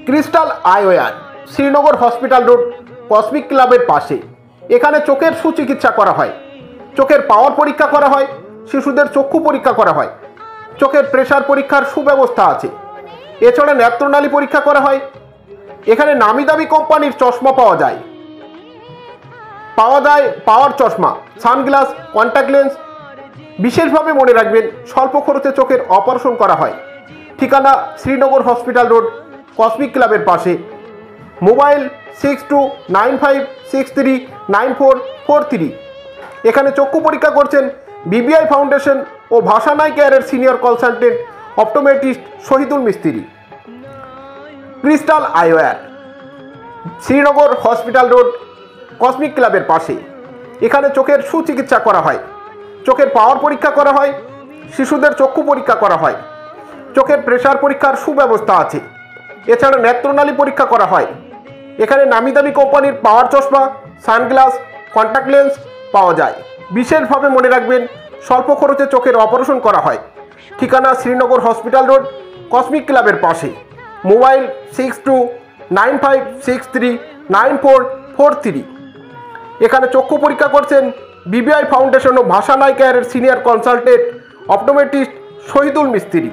Crystal eyewear, Srinagar hospital road, cosmic ক্লাবের পাশে। এখানে চোখের সুচিকিৎসা করা হয়, চোখের পাওয়ার পরীক্ষা করা হয়, শিশুদের চক্ষু পরীক্ষা করা হয়, চোখের প্রেসার পরীক্ষার সুব্যবস্থা আছে। এছাড়া নেত্রনালী পরীক্ষা করা হয়। এখানে নামি দামি কোম্পানির চশমা পাওয়া যায় পাওয়ার চশমা, সানগ্লাস, কন্ট্যাক্ট লেন্স। বিশেষভাবে মনে রাখবেন, স্বল্প খরচে চোখের অপারেশন করা হয়। ঠিকানা শ্রীনগর হসপিটাল রোড, কসমিক ক্লাবের পাশে। মোবাইল 6295639443। এখানে চক্ষু পরীক্ষা করছেন বিবিআই ফাউন্ডেশন ও ভাষানাই কেয়ারের senior consultant optometrist Shahidul Mistri. Crystal eyewear, Srinagar hospital road, cosmic ক্লাবের পাশে। এখানে চোখের সুচিকিৎসা করা হয়, চোখের পাওয়ার পরীক্ষা করা হয়, শিশুদের চক্ষু পরীক্ষা করা হয়, চোখের প্রেসার পরীক্ষার সুব্যবস্থা আছে। এছাড়া নেত্রনালী পরীক্ষা করা হয়। এখানে নামি দামি কোম্পানির পাওয়ার চশমা, সানগ্লাস, কন্ট্যাক্ট লেন্স পাওয়া যায়। বিশেষভাবে মনে রাখবেন, স্বল্প খরচে চোখের অপারেশন করা হয়। ঠিকানা শ্রীনগর হসপিটাল রোড, কসমিক ক্লাবের পাশে। মোবাইল 6295639443। এখানে চক্ষু পরীক্ষা করছেন বিবিআই ফাউন্ডেশন ও ভাষানাই কেয়ারের সিনিয়র কনসালটেন্ট অপটোমেট্রিস্ট শহীদুল মিস্ত্রি।